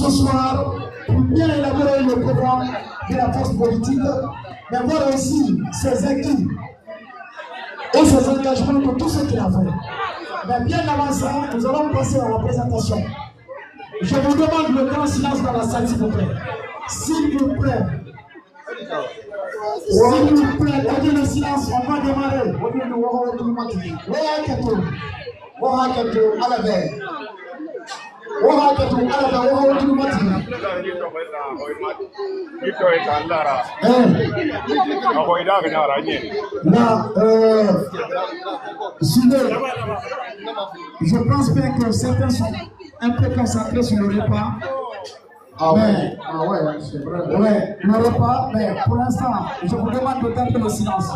ce soir pour bien élaborer le programme de la force politique, mais voir aussi ses acquis et ses engagements pour tout ce qu'il a fait. Mais bien avant ça, nous allons passer à la présentation. Je vous demande le grand silence dans la salle, s'il vous plaît. S'il vous plaît. S'il vous plaît, gardez le silence, on va démarrer. Je pense bien que certains sont un peu concentrés sur le repas. Ouais, c'est vrai. Ouais, le repas, mais pour l'instant, je vous demande de garder le silence.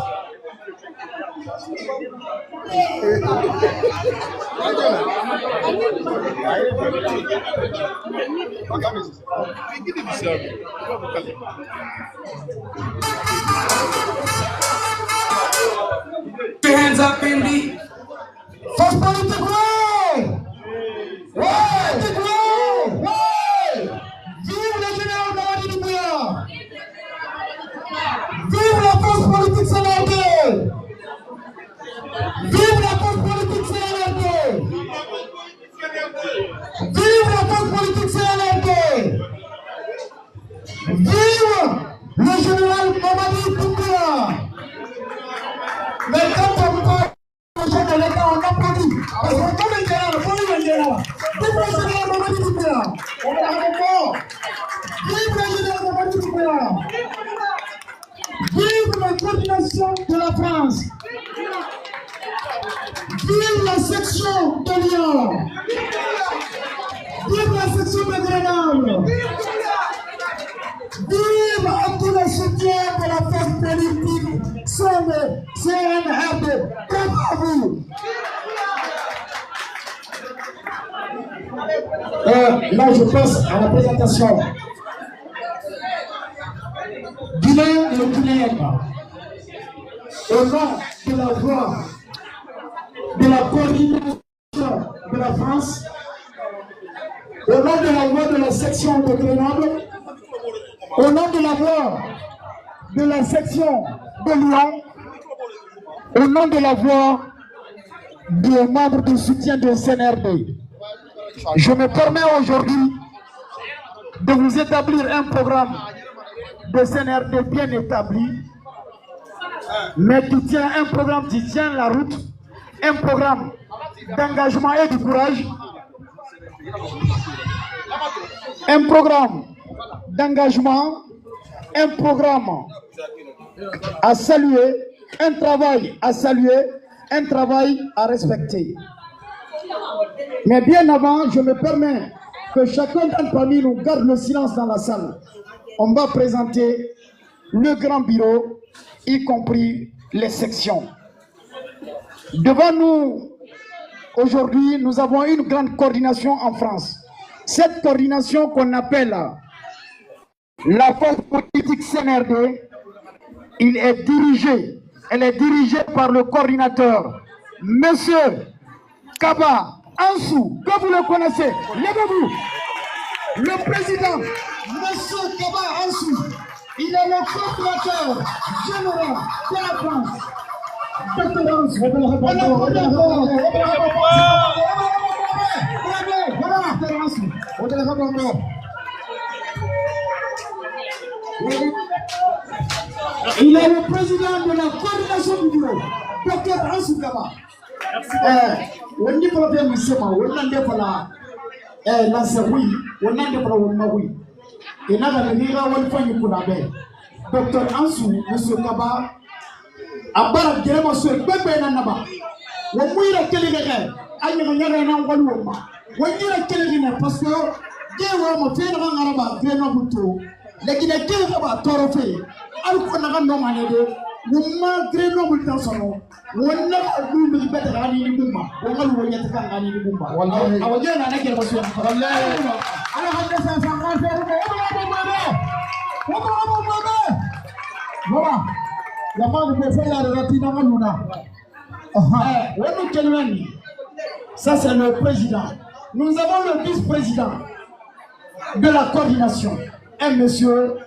Hands up in the Force politique, ouais! Ouais! Ouais! Vive le général Mamadi Doumbouya! Vive la force politique CNRD! Vive la force politique CNRD! Vive la force politique CNRD! Vive le général Mamadi Doumbouya! Mais quand on parle de chef de l'État, on applaudit. Parce qu'on peut le général, on peut le général. Vive le général Mamadi Doumbouya! On est encore. Vive le général Mamadi Doumbouya! Vive la coordination de la France! Vive la section de Lyon! Vive la section de Grenoble! Vive à tous les soutiens de la force politique CNRD! Comme à vous! Là, je passe à la présentation. Guinéen et Guinéenne, au nom de la voix de la coordination de la France, au nom de la voix de la section de Grenoble, au nom de la voix de la section de Lyon, au nom de la voix des membres de soutien de CNRD, je me permets aujourd'hui de vous établir un programme de CNRD bien établi, mais qui tient un programme qui tient la route, un programme d'engagement et de courage, un programme d'engagement, un programme à saluer, un travail à saluer, un travail à respecter. Mais bien avant, je me permets que chacun d'entre parmi nous garde le silence dans la salle. On va présenter le grand bureau, y compris les sections. Devant nous, aujourd'hui, nous avons une grande coordination en France. Cette coordination qu'on appelle la force politique CNRD, elle est dirigée par le coordinateur, Monsieur Kaba Ansou, que vous le connaissez. Levez-vous. Le président, Monsieur Kaba Ansou, il est le coordinateur général de la France. Docteur Ansou, il est le président de la coordination du bureau, Docteur Ansou Kaba. On dit pour le monsieur, on n'a pas la oui, on n'a pas la oui. Et là, on a Docteur Ansou, monsieur Kaba, à part de monsieur Bébé Nanaba, on mouille la télé, aïe, on y a un envoi. On y a la télé, parce que des hommes fait un arabe, bien en bouton. Les Guinéens ont torofé, alors qu'on a un nom à l'aider. Mumma Grenoble dans son nom. On a vu le bête à l'animum. On va le voyer à l'animum. On va dire à la guerre. Voilà. La main de faire la Latina Maluna. Ça, c'est le président. Nous avons le vice-président. de la coordination. Un monsieur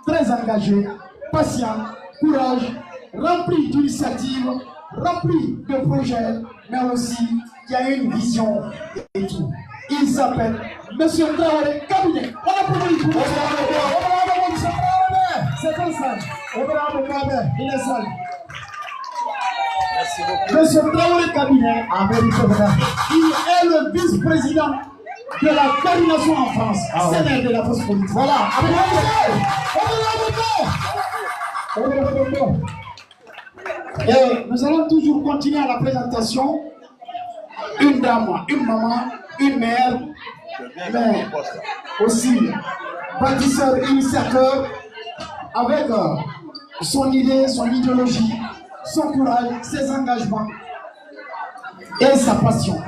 très engagé, patient, courage, rempli d'initiatives, rempli de projets, mais aussi qui a une vision et tout. Il s'appelle Monsieur Traoré Cabinet. On applaudit pour c'est comme ça. Il est sale. Merci beaucoup. Monsieur Traoré Cabinet, il est le vice-président de la coordination en France, Sénat de la force politique. Voilà. Et nous allons toujours continuer à la présentation. Une dame, une maman, une mère, mais aussi bâtisseur, initiateur, avec son idée, son idéologie, son courage, ses engagements et sa passion.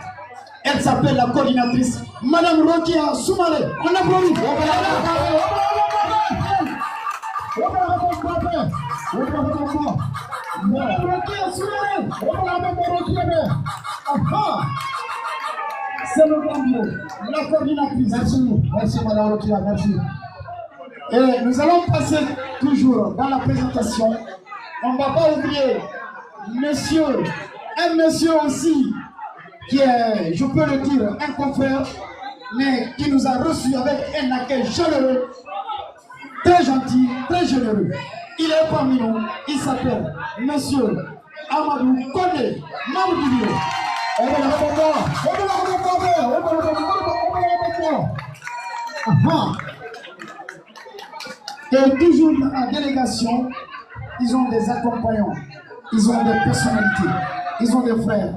Elle s'appelle la coordinatrice Madame Rokia Soumaré. On applaudit. Madame Rokia Soumaré. C'est le grand bureau, la coordinatrice. Merci Madame Rokia, merci. Et nous allons passer toujours dans la présentation. On ne va pas oublier un monsieur aussi qui est, je peux le dire, un confrère, mais qui nous a reçus avec un accueil chaleureux, très gentil, très généreux. Il est parmi nous, il s'appelle Monsieur Amadou Kone, membre du bureau. Et toujours dans la délégation, ils ont des accompagnants, ils ont des personnalités, ils ont des frères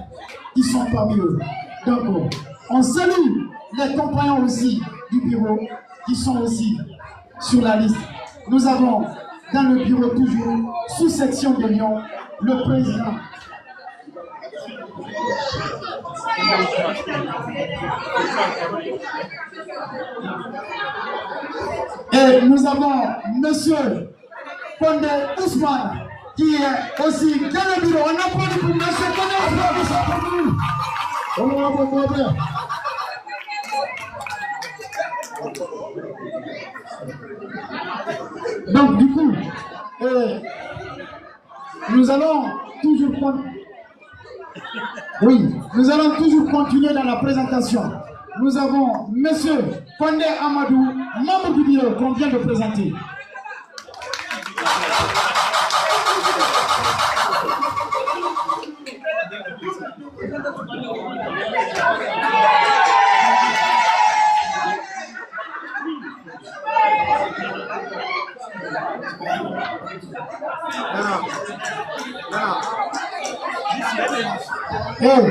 qui sont parmi eux. Donc, on salue les compagnons aussi du bureau qui sont aussi sur la liste. Nous avons dans le bureau toujours, sous-section de Lyon, le président. Et nous avons monsieur Kondé Ousmane qui est aussi dans le bureau. On applaudit pour monsieur Kondé Ousmane. Donc du coup, nous allons toujours continuer dans la présentation. Nous avons monsieur Kondé Amadou, membre du bureau qu'on vient de présenter. Et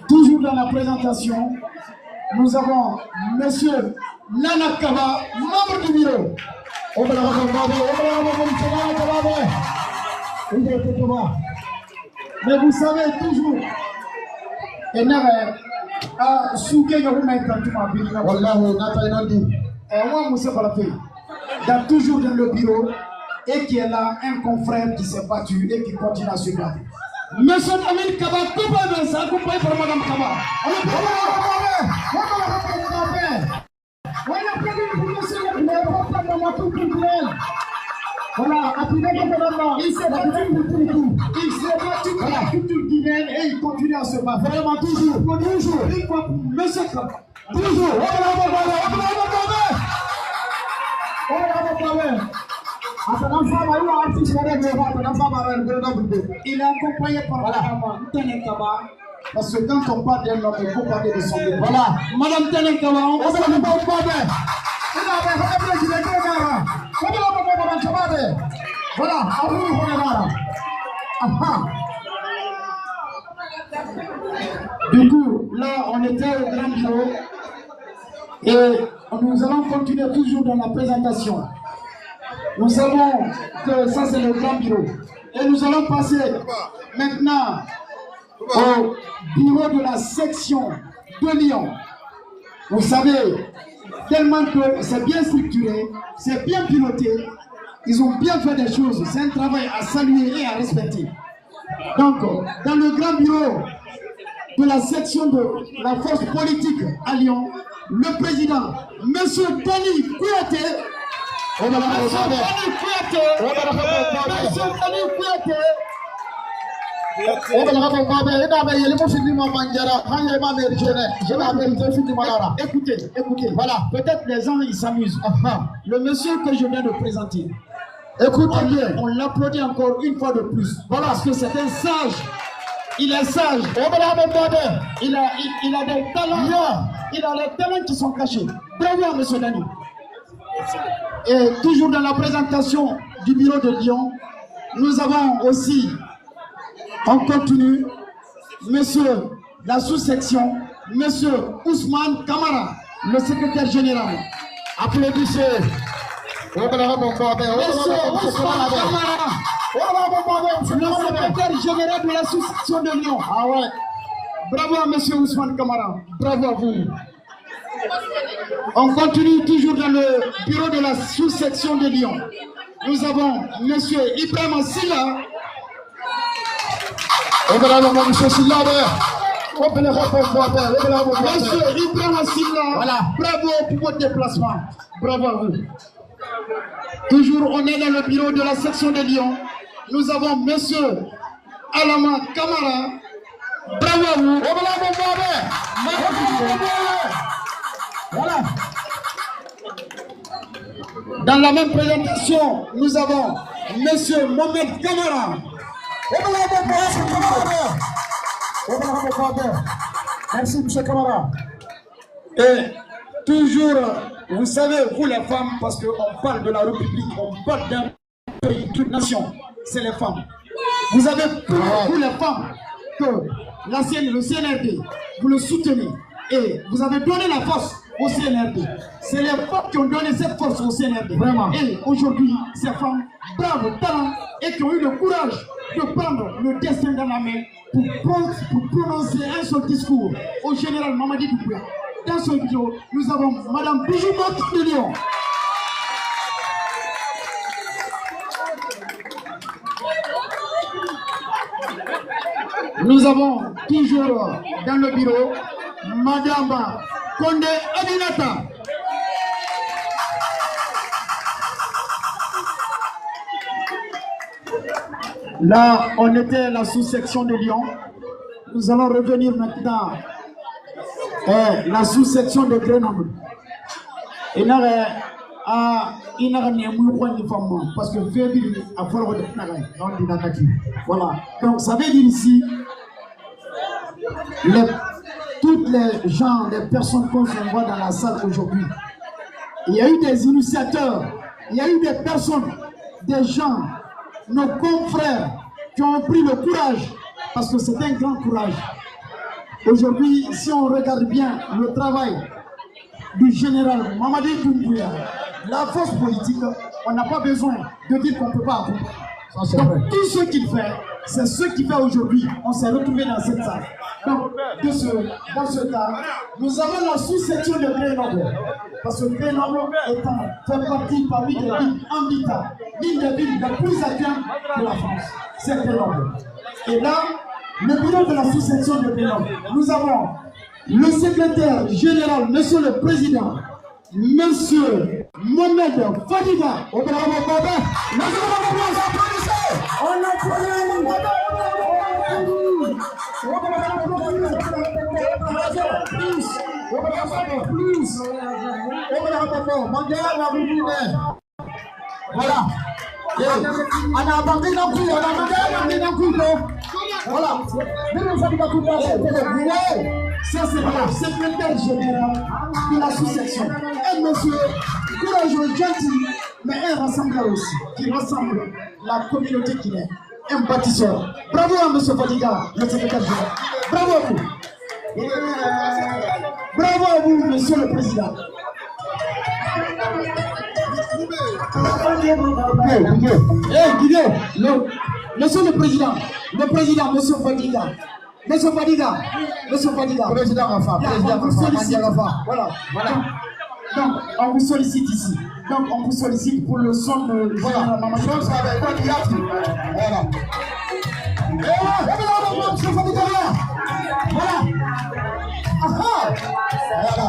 toujours dans la présentation, nous avons monsieur Nana Kaba, membre du bureau. Mais vous savez toujours, et moi, toujours dans le bureau, et qui est là, un confrère qui s'est battu et qui continue à se battre. Monsieur Amin Kaba, tout va bien, ça accompagné par Madame Kaba. Voilà, il s'est battu pour la culture guinéenne et il continue à se battre. Vraiment toujours, monsieur Kaba, toujours. Il est accompagné par Madame Tenen Kaba. Parce que quand on parle d'un homme, il faut parler de son vie. Voilà, Madame Tenen Kaba, on va se faire voilà, du coup, là, on était au grand bureau et nous allons continuer toujours dans la présentation. Nous savons que ça, c'est le grand bureau. Et nous allons passer maintenant au bureau de la section de Lyon. Vous savez, tellement que c'est bien structuré, c'est bien piloté, ils ont bien fait des choses. C'est un travail à saluer et à respecter. Donc, dans le grand bureau de la section de la force politique à Lyon, le président, Monsieur Denis Kouyaté. Monsieur Denis Kouyaté. Écoutez, voilà, peut-être les gens ils s'amusent. Le monsieur que je viens de présenter, écoutez bien, on l'applaudit encore une fois de plus. Voilà, parce que c'est un sage. Il est sage. Il a des talents. Il a les talents qui sont cachés. Bravo, monsieur Dani. Et toujours dans la présentation du bureau de Lyon, nous avons aussi, on continue, monsieur la sous-section, monsieur Ousmane Kamara, le secrétaire général. Applaudissez. Monsieur Ousmane Kamara, le secrétaire général de la sous-section de Lyon. Ah ouais. Bravo à monsieur Ousmane Kamara. Bravo à vous. On continue toujours dans le bureau de la sous-section de Lyon. Nous avons monsieur Ibrahim Silla. Monsieur Ibrahim Silla. Voilà. Bravo pour votre déplacement. Bravo à vous. Toujours, on est dans le bureau de la section de Lyon. Nous avons monsieur Alama Kamara. Bravo à vous. Voilà. Dans la même présentation, nous avons monsieur Mohamed Kamara. Merci monsieur Kamara. Et toujours, vous savez, vous les femmes, parce qu'on parle de la République, on parle d'un pays, d'une nation, c'est les femmes. Vous avez vous les femmes que le CNRD, vous le soutenez et vous avez donné la force au CNRD. C'est les femmes qui ont donné cette force au CNRD. Vraiment. Et aujourd'hui, ces femmes, braves, talents, et qui ont eu le courage de prendre le destin dans la main pour prononcer un seul discours au général Mamadi Doumbouya. Dans ce vidéo, nous avons Madame Bijoumout de Lyon. Nous avons toujours dans le bureau Madame Kondé Aminata. Là, on était à la sous-section de Lyon. Nous allons revenir maintenant à la sous-section de Grenoble. Parce que voilà. Donc ça veut dire ici toutes les gens, les personnes qu'on voit dans la salle aujourd'hui. Il y a eu des initiateurs, il y a eu des personnes, des gens, nos confrères qui ont pris le courage, parce que c'est un grand courage. Aujourd'hui, si on regarde bien le travail du général Mamadi Doumbouya, la force politique, on n'a pas besoin de dire qu'on ne peut pas accomplir. Donc tout ce qu'il fait, c'est ce qu'il fait aujourd'hui. On s'est retrouvé dans cette salle. Donc, dans ce cas, nous avons la sous-section de Grenoble. Parce que Grenoble fait partie parmi les villes habitantes, l'une des villes les plus accueillantes de la France. C'est Grenoble. Et là, le bureau de la sous-section de Grenoble, nous avons le secrétaire général, monsieur le président, monsieur Mohamed Fadiga. On voilà. Ça c'est le secrétaire général de la sous-section. Un monsieur courageux, gentil, mais un rassembleur aussi, qui rassemble la communauté qu'il est. Un bâtisseur. Bravo à monsieur Fadiga, le secrétaire général. Bravo à vous. Bravo à vous, monsieur le président. Monsieur le président, monsieur Fadiga. Monsieur Fadiga. Président Rafa. Voilà. Donc, on vous sollicite ici. Donc, on vous sollicite pour le son de... Voilà. Monsieur Fadiga. Voilà. Voilà.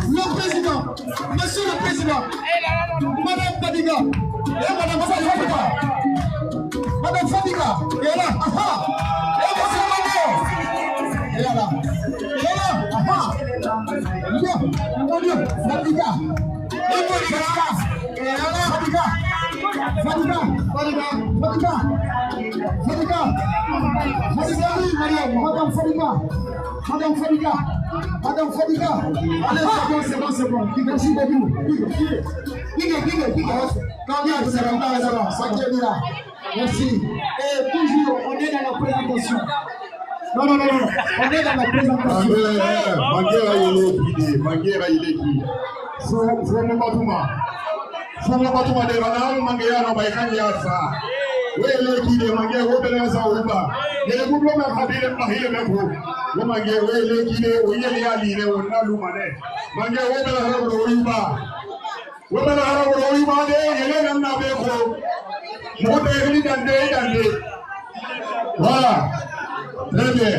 Le président, monsieur le président, madame Fadiga, et madame Fadiga, madame Fadiga, et là, et monsieur Mané, et là, Fadiga, Madame Fadiga, allez, c'est bon. Merci beaucoup. Merci. Et toujours, on est dans la présentation. Non, on est dans la présentation. Voilà, très bien.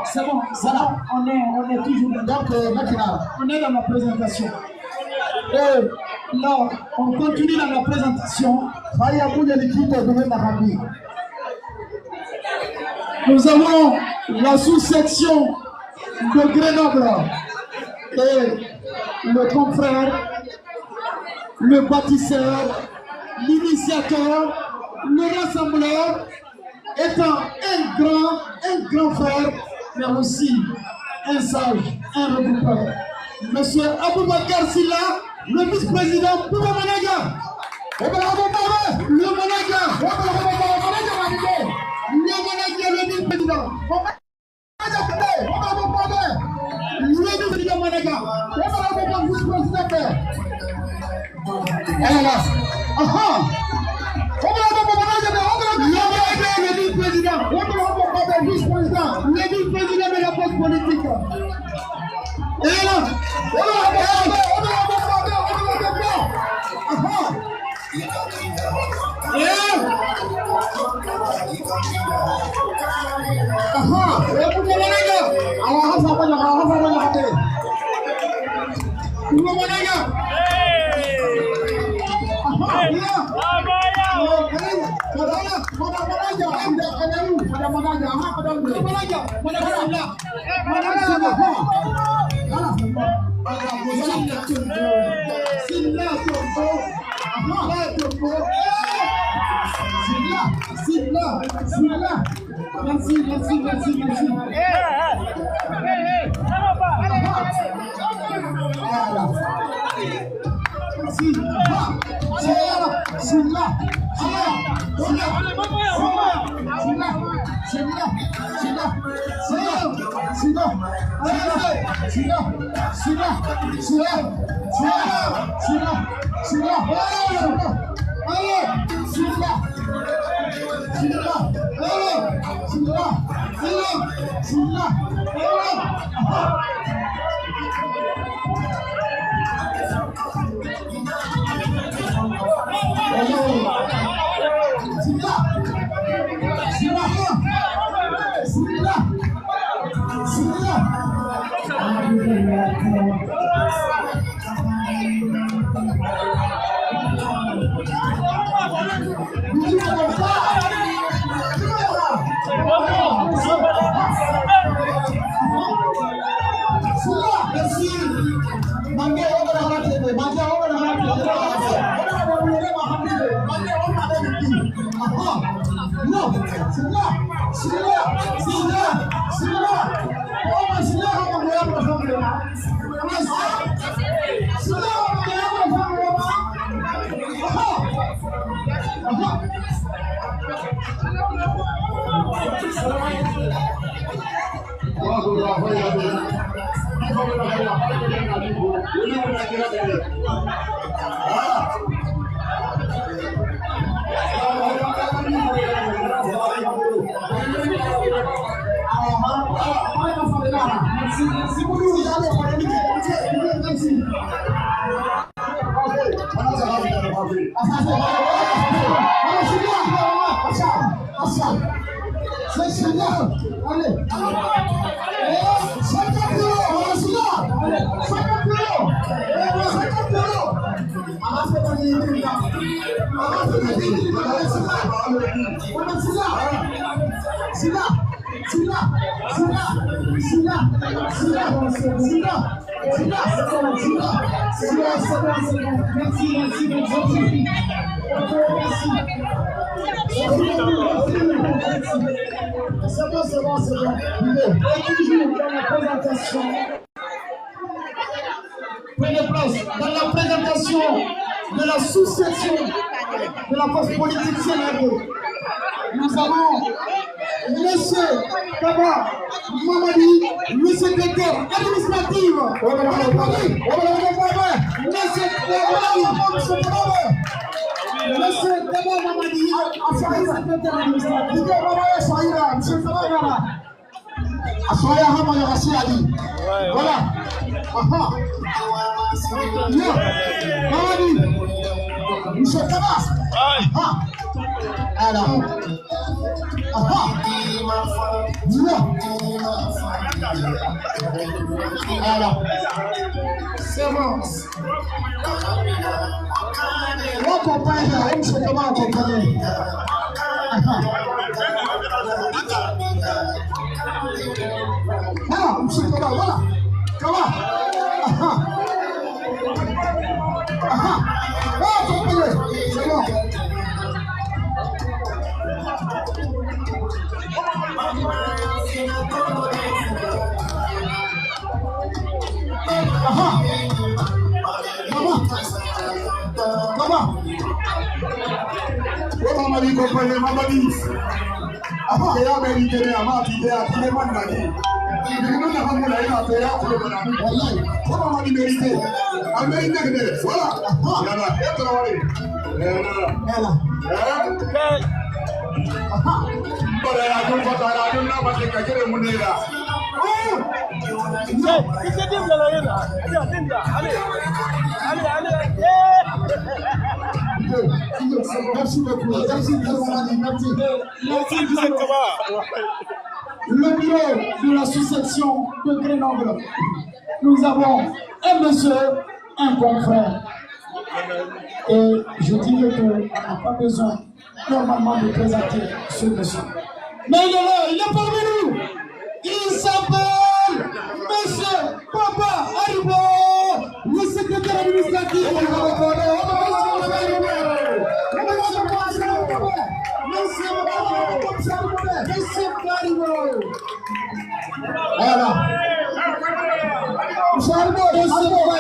C'est bon, voilà, on est toujours donc on est dans la présentation. Et là, on continue dans la présentation. Nous avons la sous-section de Grenoble et le confrère, le bâtisseur, l'initiateur, le rassembleur, étant un grand frère, mais aussi un sage, un regroupeur. Monsieur Aboubakar Silla, le vice-président Bouba Managa. Le Managa, le vice-président. Le vice-président Managa. Le vice-président. Elle est là. Le vice-président, le vice-président de la poste politique. Et là, Prenez place dans la présentation de la sous-section de la force politique sénégalaise. Nous avons Monsieur Kaba Mamadi, le secrétaire administratif. Monsieur Kaba Mamadi, secrétaire administratif. Voilà. Monsieur Kaba. Alors. Alors. C'est bon. On accompagne, monsieur Kaba accompagné. Ah, monsieur Kaba, voilà. Kaba. C'est bon. Maman. Mamadi comprend, Mamadi. Après, il y a un idée à ma vie, à les mandats. Nous n'avons pas la paix à tout le monde. Comment on mérite? On mérite. Voilà. Merci beaucoup. Le bureau de la sous-section de Grenoble. Nous avons un monsieur, un confrère. Et je dirais qu'on n'a pas besoin normalement de présenter ce monsieur. Mais il est là, il est parmi nous. Il s'appelle Monsieur Papa Aribo, le secrétaire administratif. Voilà.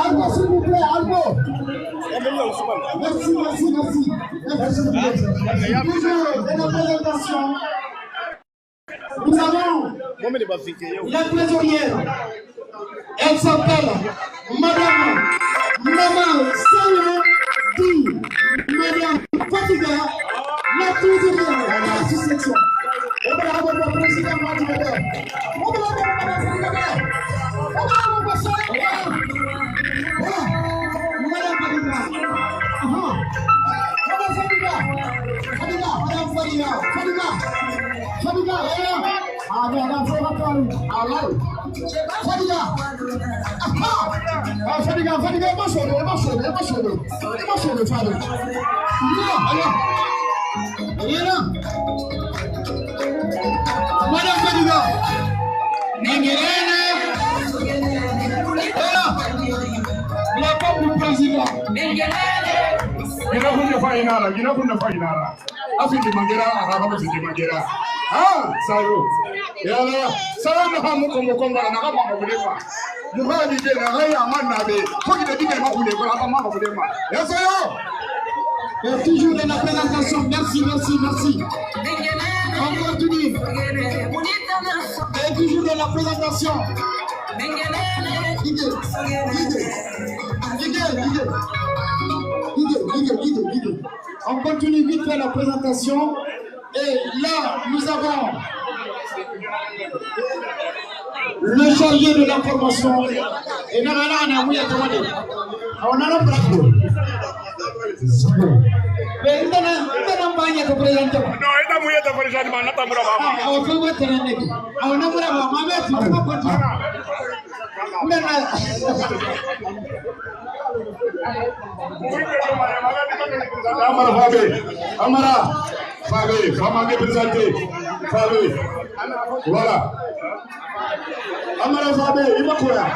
Albo, s'il vous plaît, Albo. Merci. Toujours la présentation. Nous avons la trésorière. Elle s'appelle Madame Salah Di. Madame Fatiga, la trésorière de la sous-section. On va avoir le président Madame. On va avoir le président Madame. Gina fainara. Afindi mangera araba mzidi mangera. Ah, sayo. Yala, sayo na hamu kongo na kama mabulema. Muhadi je na haya amana be. Koki de dike mabule ko aka mama mabulema. Ya sayo. Et toujours dans la présentation. Merci. On continue. Et toujours dans la présentation. Guide. On continue vite fait la présentation. Et là, nous avons le chargé de l'information. Et là, on a un bravo. Mais il y a un bagne de présentation. Non, il y a un Amara, Fabé, comment est présenté? Fabé, voilà. Amara Fabé, il va quoi?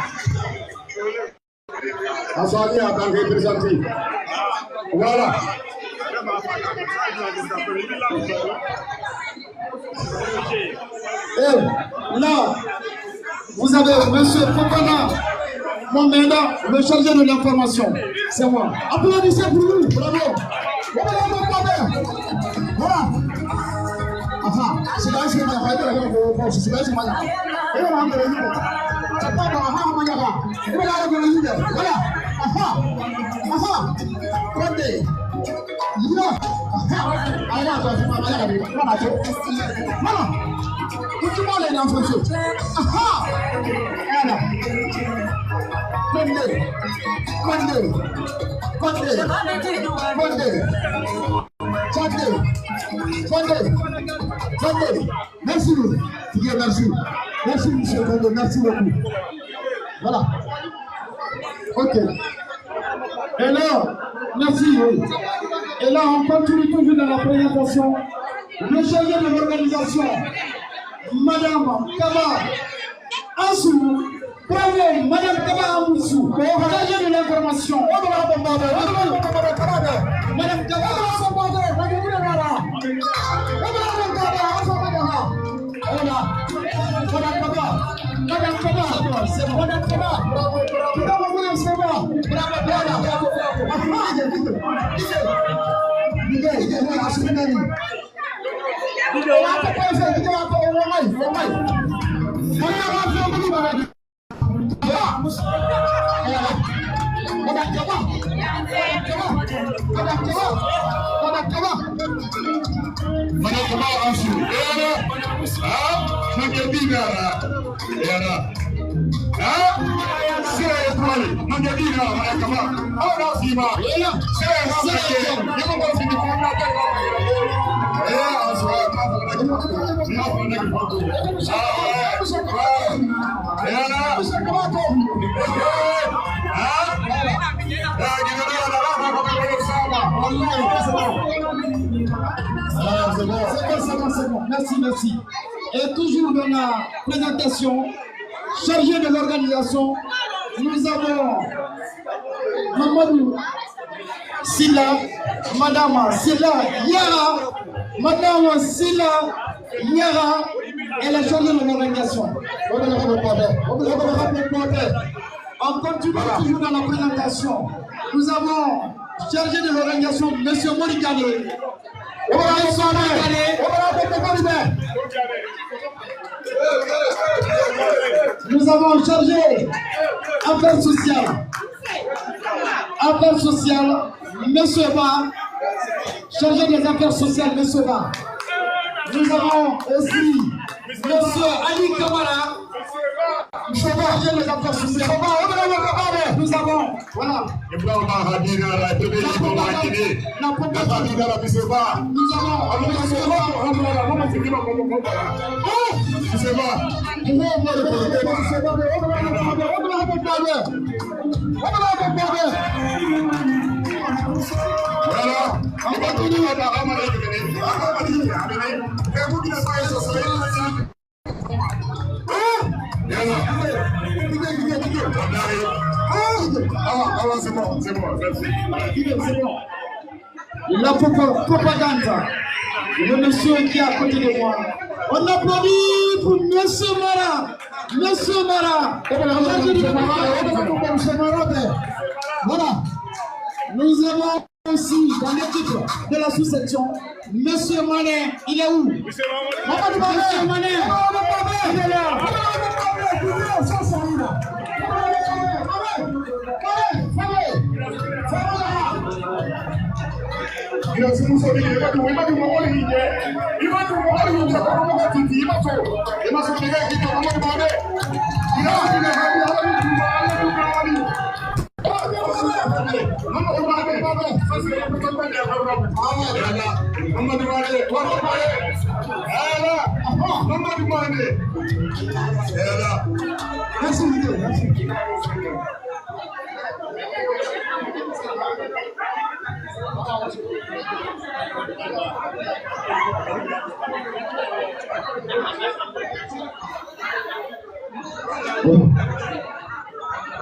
Asani a tant que présenté. Voilà. Et là, vous avez M. Fofana Mohamed, le chargé de l'information. C'est moi. Applaudissez pour lui. Bravo. Voilà. C'est là, c'est Merci, monsieur Condé, merci beaucoup. Voilà. Ok. Et là, merci. Oui. Et là, on continue toujours dans la présentation. Le chargé de l'organisation, Madame Kaba Ansou. Bravo, Madame Kaba Ansou. Chargé de l'information. Madame Kaba Merci. Et toujours dans la présentation, chargé de l'organisation, nous avons Mamadou Silla, Madame Silla Yara, Madame Silla Yara et la chargée de l'organisation. On continue toujours dans la présentation. Nous avons chargé de l'organisation, M. Morikane. Nous avons chargé affaires sociales, M. Ba, chargé des affaires sociales, M. Ba. Nous avons aussi M. Ali Kamara, chargé des affaires sociales. Nous avons, voilà. Nous avons la propagande, le monsieur qui est à côté de moi. On applaudit pour monsieur Mara. Voilà. Nous avons aussi dans l'équipe de la sous-section Monsieur Manet, il est où? Monsieur Manet, il est là.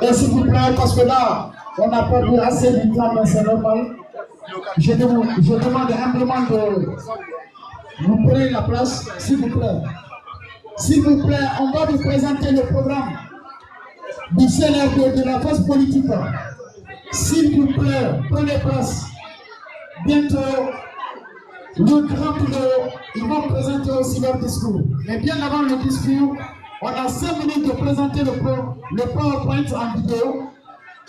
Et s'il vous plaît, parce que là, on n'a pas eu assez de temps, mais c'est normal. Je demande humblement de vous prendre la place, s'il vous plaît. S'il vous plaît, on va vous présenter le programme du CNRD de la force politique. S'il vous plaît, prenez place. Bientôt, le grand pilote, ils vont présenter aussi leur discours. Mais bien avant le discours, on a 5 minutes de présenter le PowerPoint en vidéo,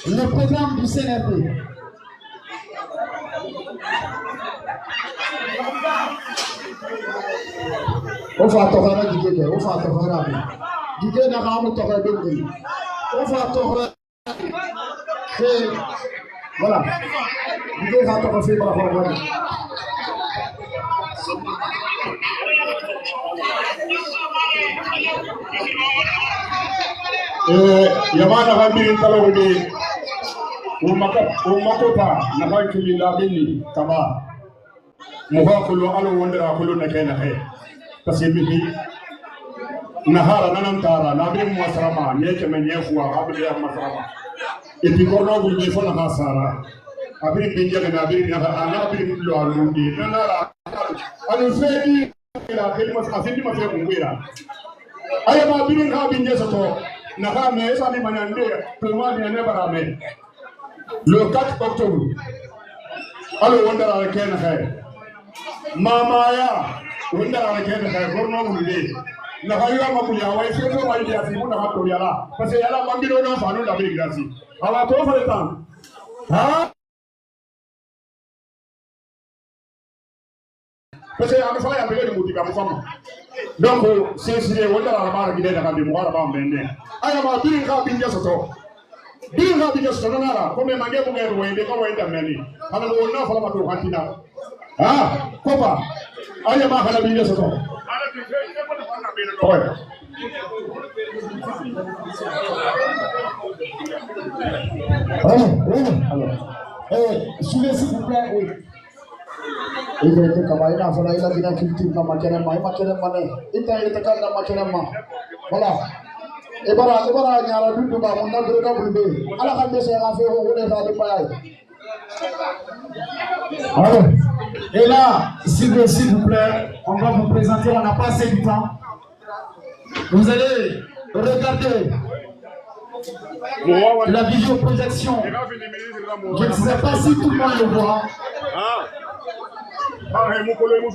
le programme du CNRD. On va t'offrir du guide, on va t'offrir du guide, on va t'offrir du guide. On va t'offrir. Voilà. Du guide, on va t'offrir par rapport à Yamana Hamilin Talori, Umakota, Nahakili Labini, Kama, Mohakulu, Alu Wonder, Akulu Nakena, Pacific, Nahara, Nanantara, Nabim Masrama, Nature Menyafua, Abia Masrama. If you go wrong with me for Nasara, I've been Pinja and I've been Luarundi, Nanara, I will say, I think my favorite. I am being having yes at all. Nahame, Sani Manande, Pumani, and never Ame. Look at October. I wonder I can have. Mamma, wonder I can have for no day. Nahaya Mapuya, why should no idea if you want to have to Yala? But say Yala Mambino, no, I don't have a grassy. I want to offer the time. Huh? Parce que à fois il y a besoin de motiver ma femme. Donc c'est wonder la barre qui est dans le mois avant bende. Aya ma bin ka bin jaso to. Bin ka bin jaso to na comme mange bu ngero wende ko wende meni. Ala no na fala ma to hantina. Ah, kopa. Aya ma kala bin jaso to. Ouais. Suivez s'il vous plaît, oui. Il était comme il a fallu la vida culture dans ma kenema, il m'a kenema, il t'a été quand dans ma kenema. Voilà. Et voilà, il y a la lutte de ma on a de la brûlée. À la fin de ces affaires, on est dans le paille. Et là, s'il vous plaît, on va vous présenter, on n'a pas assez de temps. Vous allez regarder la vidéo-projection. Je ne sais pas si tout le monde le voit.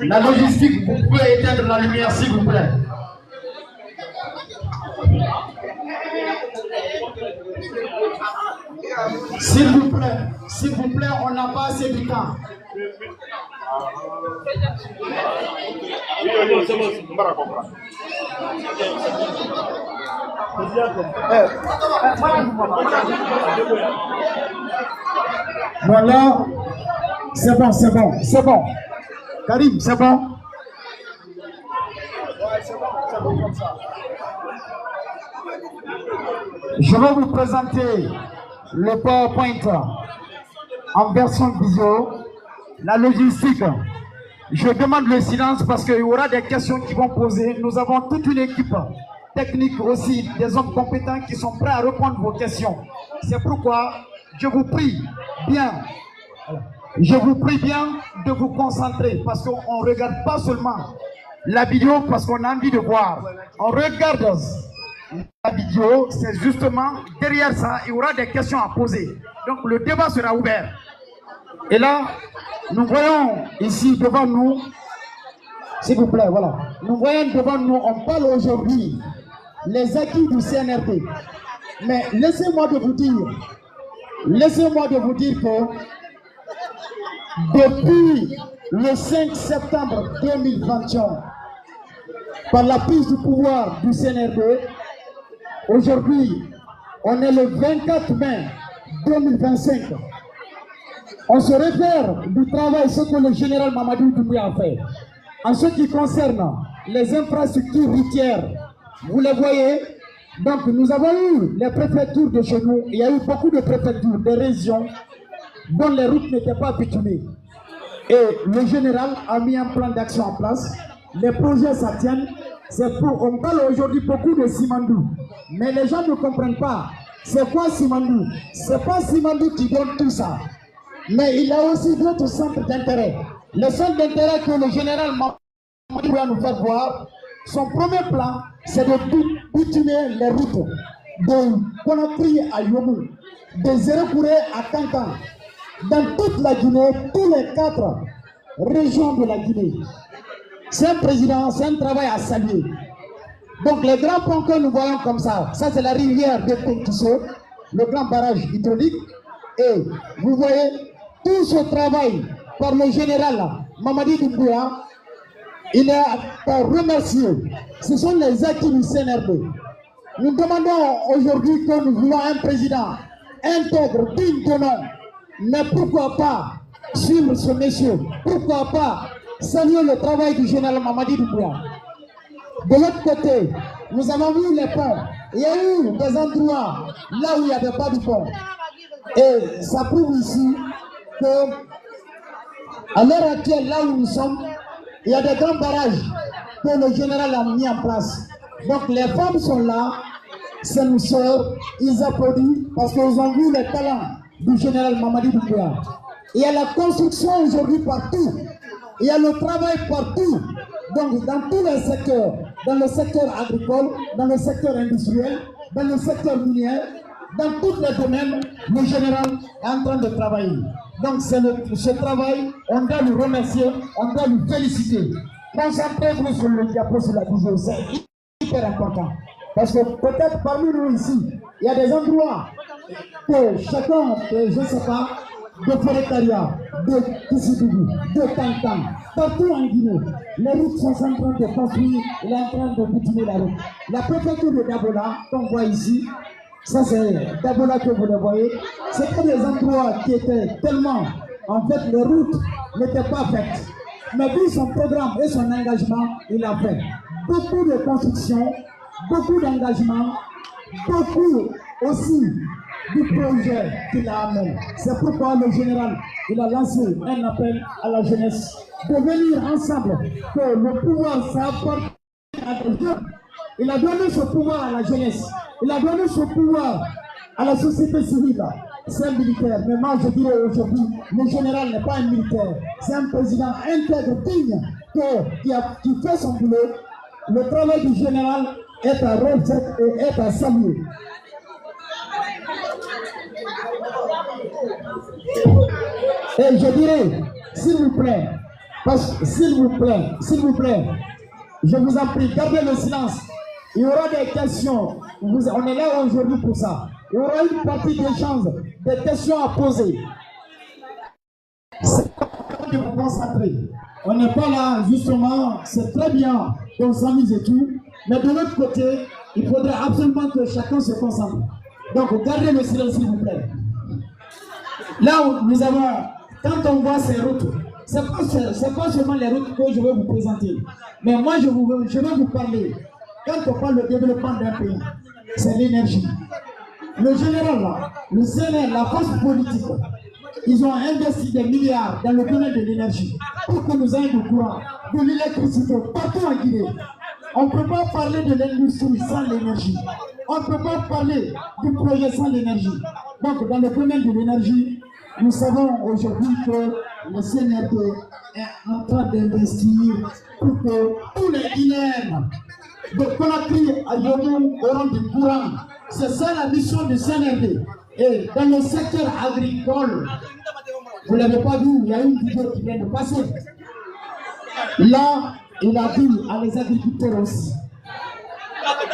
La logistique, vous pouvez éteindre la lumière s'il vous plaît. S'il vous plaît, on n'a pas assez de temps. Voilà, c'est bon. Karim, c'est bon. Je vais vous présenter le PowerPoint en version visio, la logistique. Je demande le silence parce qu'il y aura des questions qui vont poser. Nous avons toute une équipe technique aussi, des hommes compétents qui sont prêts à répondre à vos questions. C'est pourquoi je vous prie bien de vous concentrer parce qu'on ne regarde pas seulement la vidéo parce qu'on a envie de voir. On regarde la vidéo, c'est justement derrière ça, il y aura des questions à poser. Donc le débat sera ouvert. Et là, Nous voyons ici devant nous, s'il vous plaît, voilà. Nous voyons devant nous, on parle aujourd'hui les acquis du CNRD. Mais laissez-moi de vous dire que depuis le 5 septembre 2021, par la prise du pouvoir du CNRD, aujourd'hui, on est le 24 mai 2025. On se réfère du travail, ce que le général Mamadou Doumbouya a fait. En ce qui concerne les infrastructures routières, vous les voyez. Donc nous avons eu les préfectures de chez nous. Il y a eu beaucoup de préfectures, des régions dont les routes n'étaient pas bitumées. Et le général a mis un plan d'action en place. Les projets ça tienne. On parle aujourd'hui beaucoup de Simandou. Mais les gens ne comprennent pas. C'est quoi Simandou? C'est pas Simandou qui donne tout ça. Mais il a aussi d'autres centres d'intérêt. Le centre d'intérêt que le général Mamadou va nous faire voir, son premier plan, c'est de bitumer les routes de Conakry à Yomou, de Zérekouré à Kankan, dans toute la Guinée, tous les 4 régions de la Guinée. C'est un président, c'est un travail à saluer. Donc les grands ponts que nous voyons comme ça c'est la rivière de Penkiso, le grand barrage hydraulique. Et vous voyez tout ce travail par le général Mamadi Doumbouya, il est à remercier. Ce sont les acquis du CNRD. Nous demandons aujourd'hui que nous voulons un président intègre, digne de nom. Mais pourquoi pas suivre ce monsieur? Pourquoi pas saluer le travail du général Mamadi Doumbouya? De l'autre côté, nous avons vu les ponts. Il y a eu des endroits là où il n'y avait pas de pont. Et ça prouve ici que, à l'heure actuelle, là où nous sommes, il y a des grands barrages que le général a mis en place. Donc les femmes sont là, c'est nos sœurs, ils applaudissent parce qu'ils ont vu les talents du général Mamadi Doumbouya. Il y a la construction aujourd'hui partout, il y a le travail partout. Donc dans tous les secteurs, dans le secteur agricole, dans le secteur industriel, dans le secteur minier, dans tous les domaines, le général est en train de travailler. Donc ce travail, on doit lui remercier, on doit lui féliciter. Concentrez-vous sur le diapo, sur la vision, c'est hyper important. Parce que peut-être parmi nous ici, il y a des endroits que chacun, je ne sais pas, de Forêt-Caria, de Kissidougou, de Tantan, partout en Guinée, les routes sont en train de construire, il est en train de boutonner la route. La préfecture de Dabola, qu'on voit ici, ça c'est Dabola que vous le voyez, c'était des endroits qui étaient tellement, en fait les routes n'étaient pas faites. Mais vu son programme et son engagement, il a fait beaucoup de construction, beaucoup d'engagement, beaucoup aussi du projet qu'il a amené. C'est pourquoi le général, il a lancé un appel à la jeunesse de venir ensemble, que le pouvoir s'apporte à des jeunes. Il a donné ce pouvoir à la jeunesse, il a donné ce pouvoir à la société civile. C'est un militaire, mais moi je dirais aujourd'hui, le général n'est pas un militaire, c'est un président intègre, digne, qui fait son boulot. Le travail du général est à refaire et est à saluer. Et je dirais, s'il vous plaît, s'il vous plaît, je vous en prie, gardez le silence. Il y aura des questions, on est là aujourd'hui pour ça. Il y aura une partie d'échange, des questions à poser. C'est important de vous concentrer. On n'est pas là, justement, c'est très bien qu'on s'amuse et tout, mais de l'autre côté, il faudrait absolument que chacun se concentre. Donc, gardez le silence, s'il vous plaît. Là où nous avons, quand on voit ces routes, ce n'est pas seulement les routes que je vais vous présenter, mais moi je vais vous parler. Quand on parle de développement d'un pays, c'est l'énergie. Le général, là, le CNR, la force politique, ils ont investi des milliards dans le domaine de l'énergie pour que nous ayons du courant, de l'électricité partout en Guinée. On ne peut pas parler de l'industrie sans l'énergie. On ne peut pas parler du projet sans l'énergie. Donc, dans le domaine de l'énergie, nous savons aujourd'hui que le CNRD est en train d'investir pour que tous les Guinéens de Conakry à Yomou auront du courant. C'est ça la mission du CNRD. Et dans le secteur agricole, Vous ne l'avez pas vu, il y a une vidéo qui vient de passer. Là, il a dit à les agriculteurs aussi,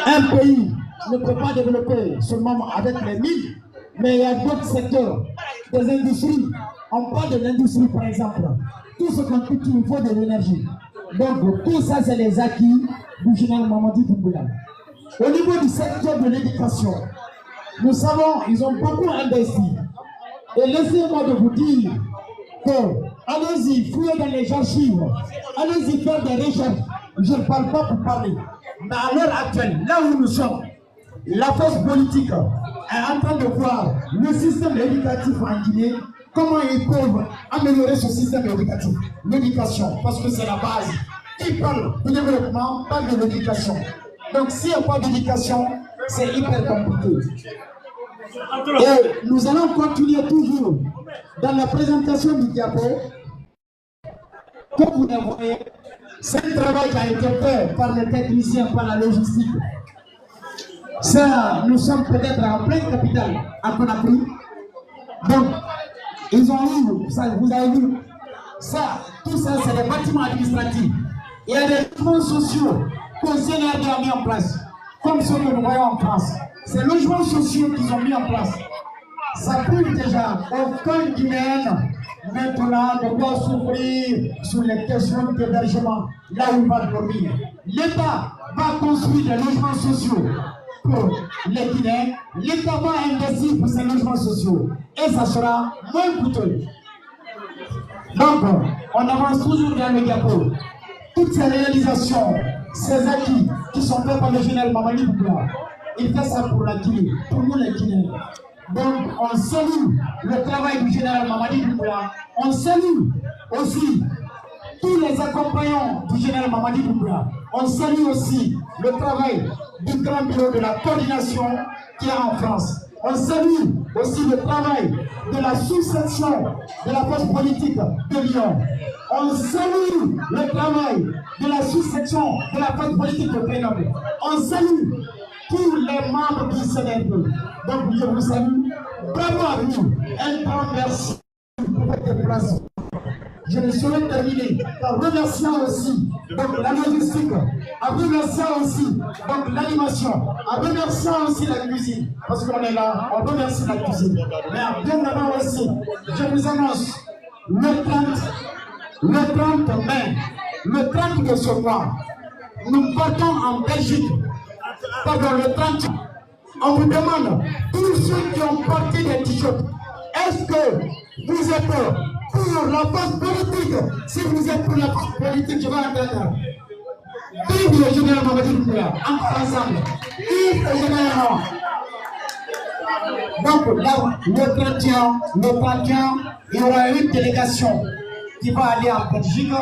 un pays ne peut pas développer seulement avec les mines, mais il y a d'autres secteurs, des industries. On parle de l'industrie par exemple. Tout ce qu'on cultive, il faut de l'énergie. Donc tout ça, c'est les acquis du général Mamadi Doumbouya. Au niveau du secteur de l'éducation, nous savons qu'ils ont beaucoup investi. Et laissez-moi de vous dire que allez-y, fouillez dans les archives, allez-y faire des recherches. Je ne parle pas pour parler. Mais à l'heure actuelle, là où nous sommes, la force politique est en train de voir le système éducatif en Guinée, comment ils peuvent améliorer ce système éducatif. L'éducation, parce que c'est la base. Qui parle du développement, parle de l'éducation. Donc s'il n'y a pas d'éducation, c'est hyper compliqué. Et nous allons continuer toujours dans la présentation du diapo. Comme vous le voyez, c'est un travail qui a été fait par les techniciens, par la logistique. Ça, nous sommes peut-être en pleine capitale, à Conakry. Donc, ils ont eu, ça, vous avez vu, ça, tout ça, c'est des bâtiments administratifs. Il y a des logements sociaux que le CNRD a mis en place, comme ceux que nous voyons en France. Ces logements sociaux qu'ils ont mis en place, ça prive déjà aucun Guinéen maintenant de doit souffrir sur les questions d'hébergement, là où il va dormir. L'État va construire des logements sociaux pour les Guinéens, l'État va investir pour ces logements sociaux et ça sera moins coûteux. Donc, on avance toujours dans le diapo. Toutes ces réalisations, ces acquis qui sont faits par le général Mamadi Doumbouya, il fait ça pour la Guinée, pour nous les Guinéens. Donc, on salue le travail du général Mamadi Doumbouya. On salue aussi tous les accompagnants du général Mamadi Doumbouya. On salue aussi le travail du grand bureau de la coordination qui est en France. On salue aussi le travail de la sous-section de la force politique de Lyon. On salue le travail de la sous-section de la force politique de Grenoble. On salue tous les membres du CNRD. Donc je vous salue. Bravo à vous. Un grand merci pour votre déplacement. Je ne saurais terminer en remerciant aussi donc, la logistique, en remerciant aussi donc, l'animation, en remerciant aussi la cuisine, parce qu'on est là, on remercie la cuisine. Mais bien avant aussi, je vous annonce le 30 mai, le 30 de ce mois, nous partons en Belgique. Pardon, le 30, on vous demande, tous ceux qui ont porté des t-shirts, est-ce que vous êtes pour la force politique? Si vous êtes pour la force politique, je vais entendre. Vive le général Mamadi Doumbouya, encore ensemble. Vive le général. Donc là, le 31, il y aura une délégation qui va aller en Belgique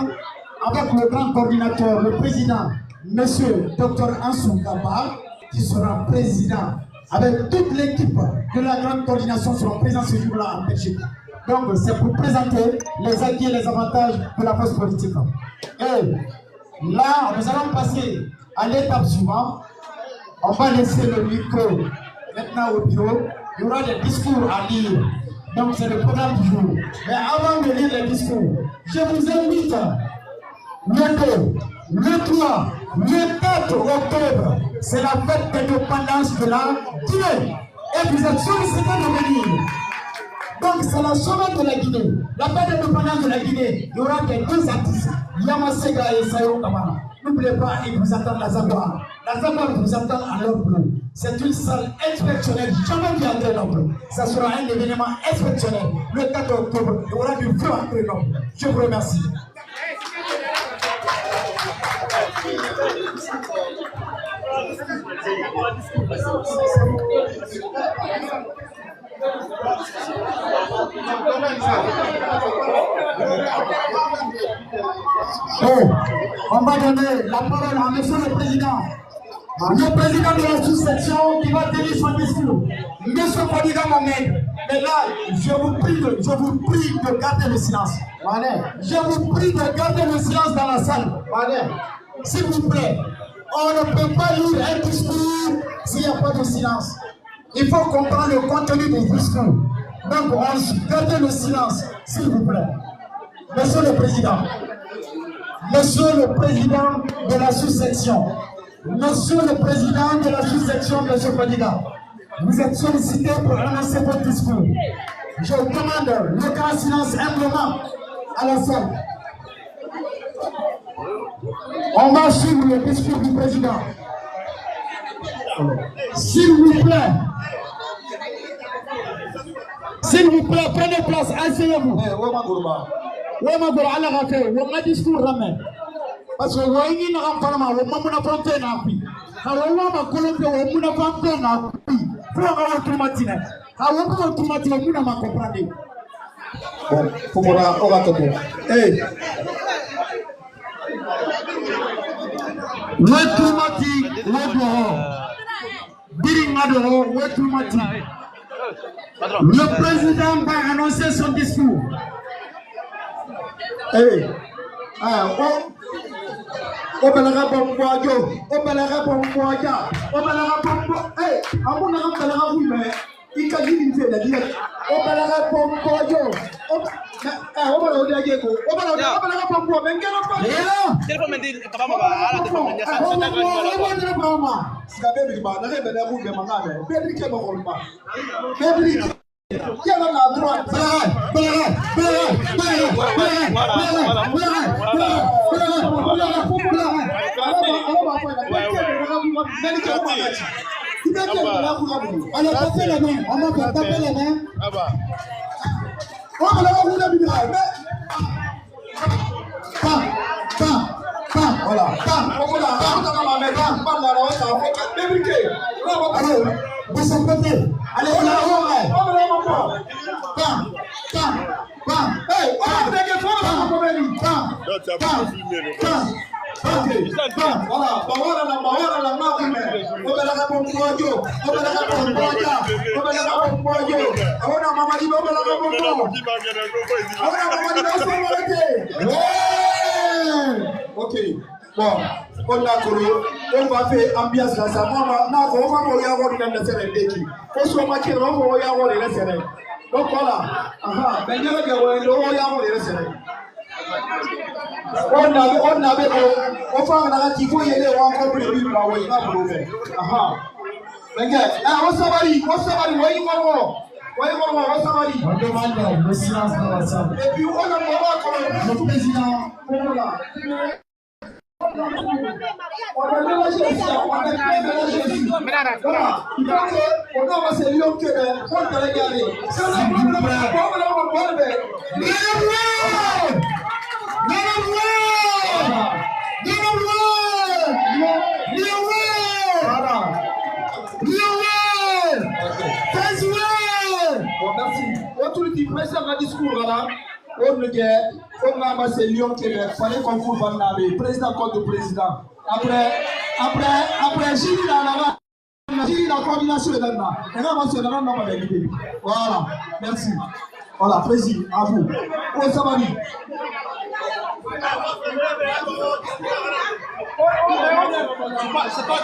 avec le grand coordinateur, le président, M. Dr Ansou Gaba, qui sera président, avec toute l'équipe de la grande coordination seront présents ce jour-là en Belgique. Donc c'est pour présenter les acquis et les avantages de la force politique. Et là, nous allons passer à l'étape suivante. On va laisser le micro maintenant au bureau. Il y aura des discours à lire. Donc c'est le programme du jour. Mais avant de lire les discours, je vous invite le 2, le 3, le 4 octobre, c'est la fête d'indépendance de la Guinée. Et vous êtes sollicités de venir. Donc c'est la soirée de la Guinée. La fête d'indépendance de la Guinée, il y aura des deux artistes, Yamasega et Sayo Kamara. N'oubliez pas, ils vous attendent la Zagouar. La Zagouar vous attend à l'heure bleue. C'est une salle exceptionnelle, jamais vu à Grenoble. Ça sera un événement exceptionnel. Le 4 octobre, il y aura du feu à Grenoble. Je vous remercie. On va donner la parole à monsieur le président. Le président de la sous-section qui va tenir son discours. Monsieur Fadiga Mohamed. Mais là, je vous prie de garder le silence. Je vous prie de garder le silence dans la salle. S'il vous plaît, on ne peut pas lire un discours s'il n'y a pas de silence. Il faut comprendre le contenu du discours. Donc, on gardez le silence, s'il vous plaît. Monsieur le Président, Monsieur le Président de la sous-section, Monsieur le Président de la sous-section, Monsieur Fadiga, vous êtes sollicité pour annoncer votre discours. Je demande le grand silence humblement à la salle. On va suivre le discours du président. S'il vous plaît, prenez place, asseyez-vous. Discours ramène. Parce que vous voyez, nous avons parlé, nous avons affronté un appui. Nous avons affronté un appui. Nous avons automatisé. Nous avons automatisé, nous avons compris. Bon, faut qu'on va tomber. Hey! L'automatique, le président va annoncer son discours. Hey! Alors, tapez la main, on va taper la main. Voilà. Alors, vous s'entendez. Allez, on ok, bon, on a on va faire ambiance là, ça va, on va y avoir une série d'équipes. On se maquille, on va y avoir une série. Donc voilà, ben il y a une série. On avait, on fait un narratif, il y a encore plus de vivre là, il y a pour faire. Ben on s'en on demande le silence dans la salle. Et puis on a le président, voilà. On a mélangé ici, on a mélangé ici. Voilà, il faut qu'on va se lier au Québec, on va regarder. C'est un problème, on va merci. Autorité président de discours là, on a amassé Lyon Québec, fallait qu'on fout le président contre président. Après, j'ai la coordination est là. Et là, on va voilà, merci. Voilà, président, à vous. Oh, ça va bien. C'est pas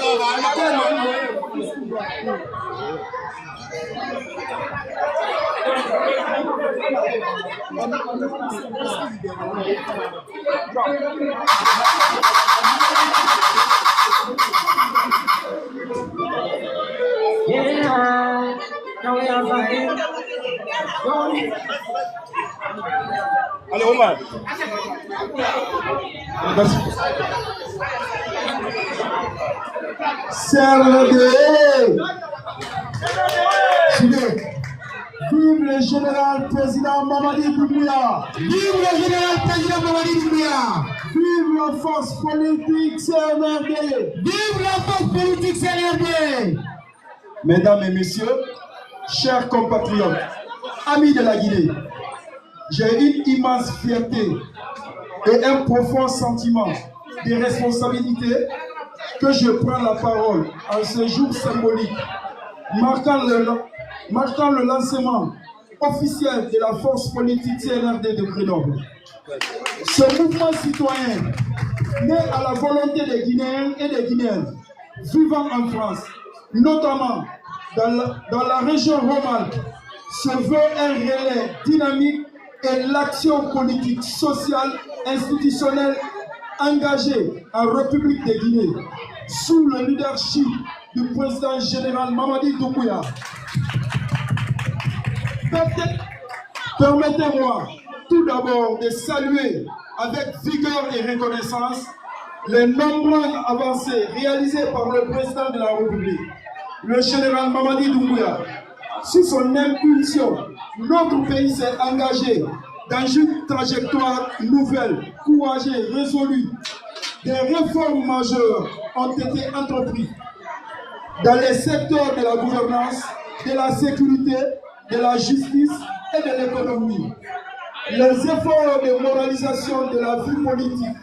allez, Omar. Merci. Vive le général président Mamadi Doumbouya. Vive le général président Mamadi Doumbouya. Vive la force politique CNRD. Vive la force politique CNRD. Mesdames et messieurs, chers compatriotes, amis de la Guinée, j'ai une immense fierté et un profond sentiment de responsabilité que je prends la parole en ce jour symbolique, marquant le lancement officiel de la force politique CNRD de Grenoble. Ce mouvement citoyen, né à la volonté des Guinéens et des Guinéennes vivant en France, notamment dans la région romane, se veut un relais dynamique et l'action politique, sociale, institutionnelle engagée en République de Guinée sous le leadership du président général Mamadi Doumbouya. Permettez-moi tout d'abord de saluer avec vigueur et reconnaissance les nombreuses avancées réalisées par le président de la République, le général Mamadi Doumbouya. Sous son impulsion, notre pays s'est engagé dans une trajectoire nouvelle, courageuse, résolue. Des réformes majeures ont été entreprises dans les secteurs de la gouvernance, de la sécurité, de la justice et de l'économie. Les efforts de moralisation de la vie politique,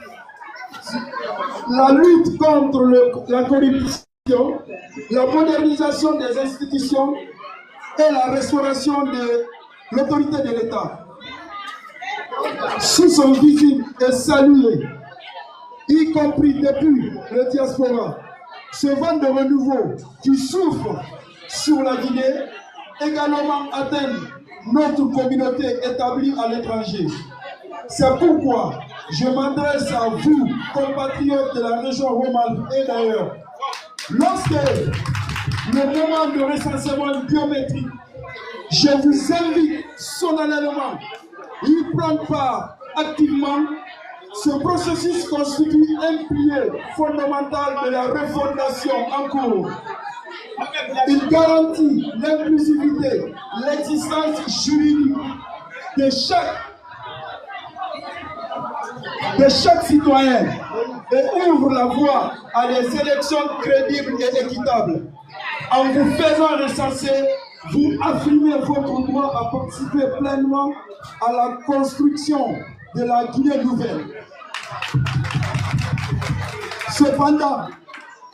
la lutte contre la corruption, la modernisation des institutions et la restauration de l'autorité de l'État. Sous son visible et salué, y compris depuis le diaspora, ce vent de renouveau qui souffle sur la Guinée également atteint notre communauté établie à l'étranger. C'est pourquoi je m'adresse à vous, compatriotes de la région Rhône-Alpes et d'ailleurs. Lorsque le moment de recensement biométrique, je vous invite solennellement à y prendre part activement. Ce processus constitue un pilier fondamental de la refondation en cours. Il garantit l'inclusivité, l'existence juridique de chaque citoyen et ouvre la voie à des élections crédibles et équitables. En vous faisant recenser, vous affirmez votre droit à participer pleinement à la construction de la Guinée nouvelle. Cependant,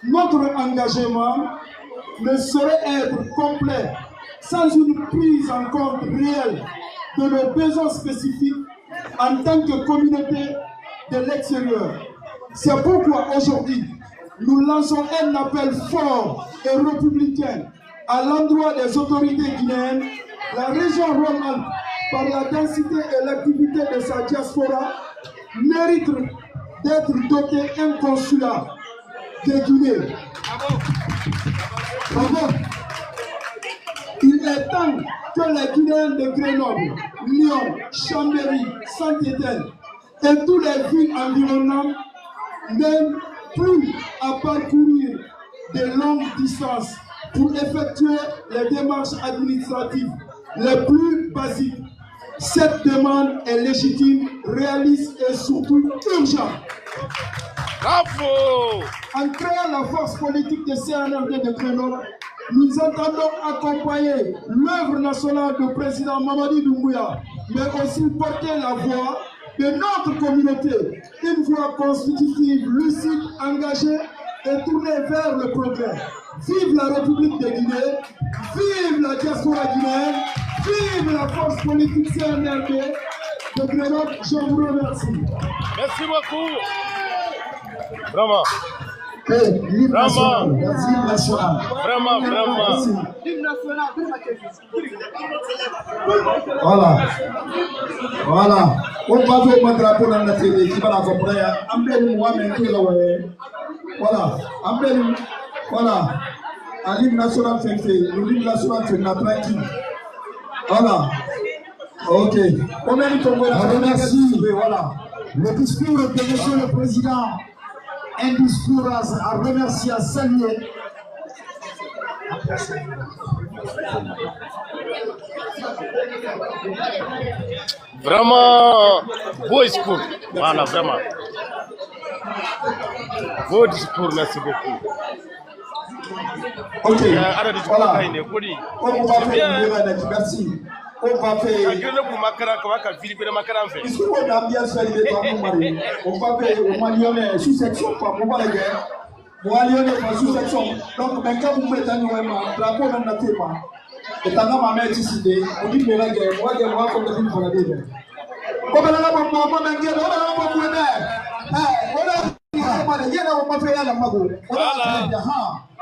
notre engagement ne saurait être complet sans une prise en compte réelle de nos besoins spécifiques en tant que communauté de l'extérieur. C'est pourquoi aujourd'hui, nous lançons un appel fort et républicain à l'endroit des autorités guinéennes. La région Rhône-Alpes, par la densité et l'activité de sa diaspora, mérite d'être dotée d'un consulat de Guinée. Il est temps que les Guinéens de Grenoble, Lyon, Chambéry, Saint-Étienne et toutes les villes environnantes n'aient plus à parcourir de longues distances pour effectuer les démarches administratives les plus basiques. Cette demande est légitime, réaliste et surtout urgente. Bravo! En créant la force politique de CNRD de Grenoble, nous entendons accompagner l'œuvre nationale du président Mamadi Doumbouya, mais aussi porter la voix de notre communauté, une voix constitutive, lucide, engagée et tournée vers le progrès. Vive la République de Guinée, vive la diaspora guinéenne, vive la force politique CNRD de Grenoble. Je vous remercie. Merci beaucoup. Vraiment. Vraiment. Merci, national. Vraiment, vraiment. Voilà. On va faire un drapeau dans la télé qui va la comprendre. Voilà. Voilà. À l'hymne national fait, l'hymne national fait la tranquille. Voilà. Ok. Combien de temps merci. Voilà. Le discours de monsieur le président, un discours à remercier, à saluer. Vraiment, beau discours. Voilà, vraiment. Beau discours, merci beaucoup. Ok, voilà. On va faire merci. On va faire. On va faire au Malionais sous-section, on va la guerre. Malionais sous-section. Donc, quand vous mettez un drapeau dans la tête, et t'en as ma mère ici, on dit que la guerre, moi, comme le film pour la guerre. Comme elle a la maman, on va guerre, on va pas pour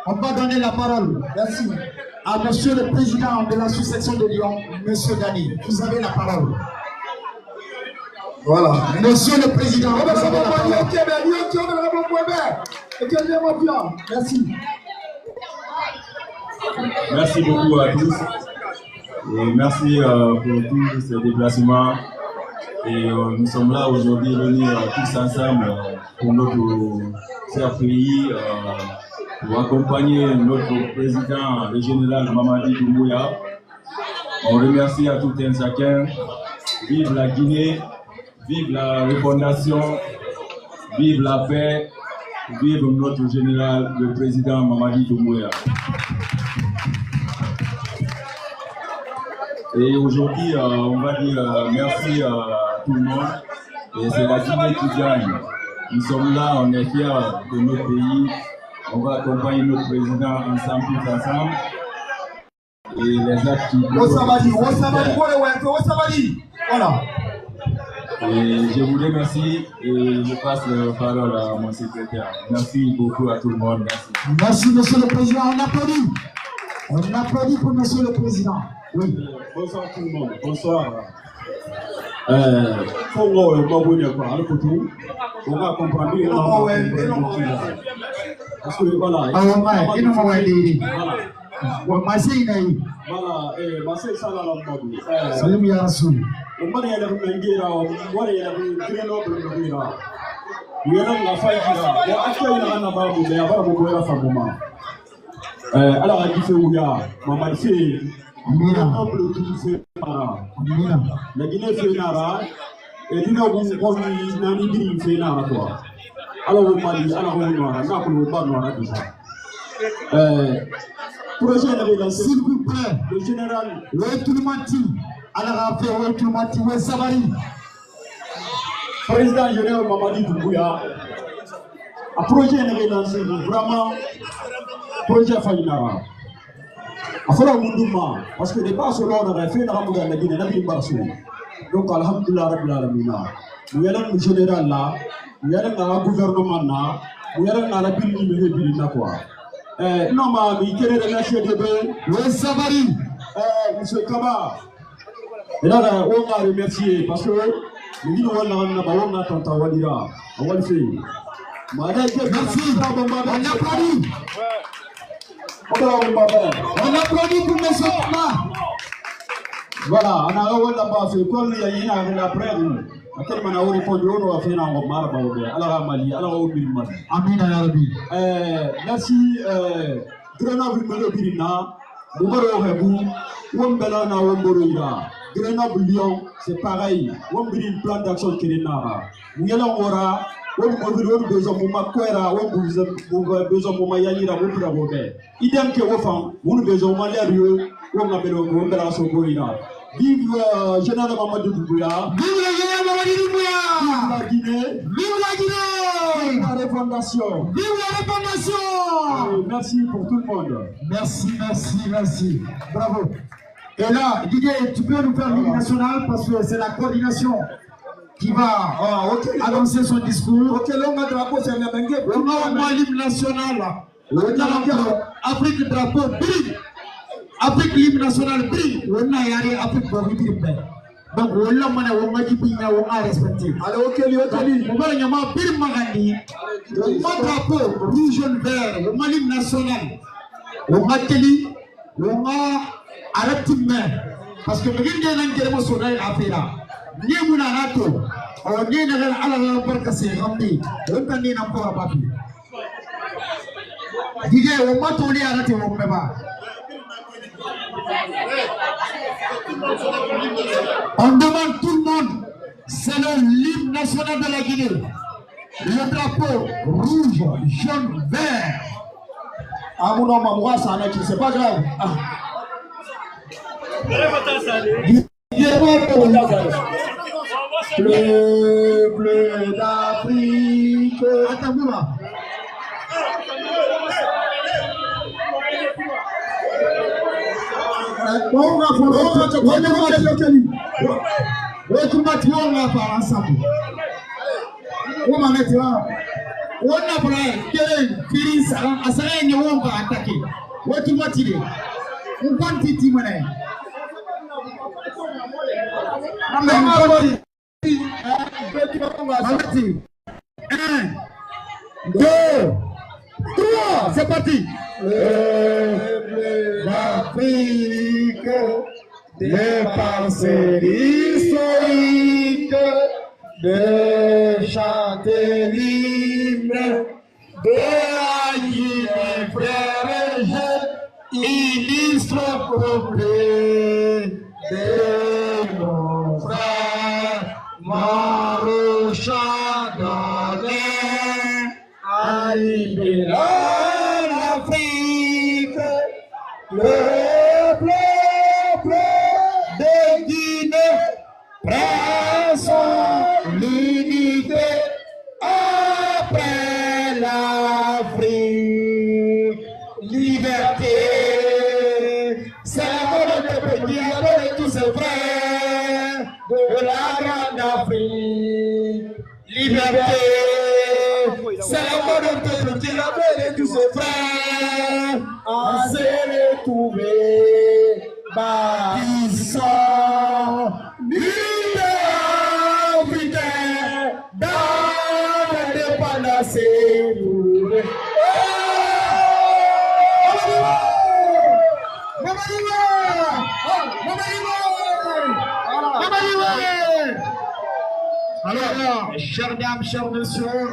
on va donner la parole. Merci. à monsieur le président de l'association de Lyon, monsieur Dani. Vous avez la parole. Voilà. Monsieur le président, vous avez la parole. Merci. Merci beaucoup à tous. Et merci pour tous ces déplacements. Et nous sommes là aujourd'hui venir tous ensemble pour notre cher pays, pour accompagner notre président, le général Mamadi Doumbouya. On remercie à tout un chacun. Vive la Guinée, vive la refondation, vive la paix, vive notre général, le président Mamadi Doumbouya. Et aujourd'hui, on va dire merci à tout le monde. Et c'est la Guinée qui gagne. Nous sommes là, on est fiers de notre pays. On va accompagner notre président ensemble, tous ensemble. Et les actes qui... Voilà. Et je vous remercie et je passe la parole à mon secrétaire. Merci beaucoup à tout le monde. Merci. Merci, monsieur le président. On applaudit. On applaudit pour monsieur le président. Oui. Bonsoir tout le monde. Bonsoir. On va comprendre. Parce que voilà. La Guinée fait nara et nous avons nani biri fait nara quoi. Alors on m'a dit alors on noira, n'a pas le pas noira déjà. Projet de s'il vous plaît, le général, le tout le monde, alors après le tout le monde, ouais Sabari. Président général Mamadi Doumbouya, un projet de lancé vraiment projet Faïnara. Parce que les pas selon on a fait la Guinée, donc alhamdulillah rabbil alamin. Nous allons le général là, nous allons dans le gouvernement là, nous allons dans la ville de quoi. Non mais il querait remercier de le Sabari, monsieur Kaba. Et là on a remercié parce que nous on a tant à Wadira, on va le faire. Merci, on applaudit. On applaudit pour mes soldats. Voilà, on a là-bas fait comme il y a la presse. À quel moment on répond on va faire un marbre alors à Mali, alors au Mali. Amin Arabi. Merci Grenoble Melobirina, Boubaro Hebou, Wombelana Womboroira. Grenoble Lyon, c'est pareil. Wombiri une plan d'action qui est là. Nous aura on besoin de makwera on besoin de mayanyira on pira bobe idem ke wofan on besoin de malario on appelle on bela sokoina vive général Mamadou Doumbouya, vive le général Mamadou Doumbouya, vive la Guinée, vive la refondation, vive la refondation. Merci pour tout le monde. Merci, bravo. Et là Didier, tu peux nous faire l'hymne national parce que c'est la coordination qui va annoncer son discours. Ok, l'homme a drapeau, c'est un bengue. On a l'hymne national. Afrique drapeau brille. Afrique l'hymne national brille. On a yari Afrique brille. Donc on a dit on a respecté. Alors ok, on va y avoir brille magandi. On a drapeau rouge jaune vert. On a l'hymne national. On a télé. On a arrêté main. Parce que nous avons un sonal à faire. Ni munanato o ni na ala barka se hamdi on kan ni nan fora papi dige o mato ni arate o meba on demande tout le monde, c'est l'hymne national de la Guinée, le drapeau rouge, jaune, vert. Ah mon homme, moi ça n'est c'est pas grave. Bleu d'Afrique. Attends-moi. On va faire ensemble. On va mettre là. On a pour Un quantité monnaie. Un, deux, trois, c'est parti. L'Afrique, des pensées historiques, de chanter l'hymne, de la Guinée, frères et jeunes, illustres progrès de nos frères, Maroucha donné à libérer l'Afrique, le peuple de Guinée prend son l'unité après l'Afrique. Liberté, c'est le petit de tous ses frères de la grande Afrique. Liberté, c'est le petit de tous ses frères à se retrouver bâtissant l'unité africaine dans l'indépendance. Alors, chères dames, chers messieurs,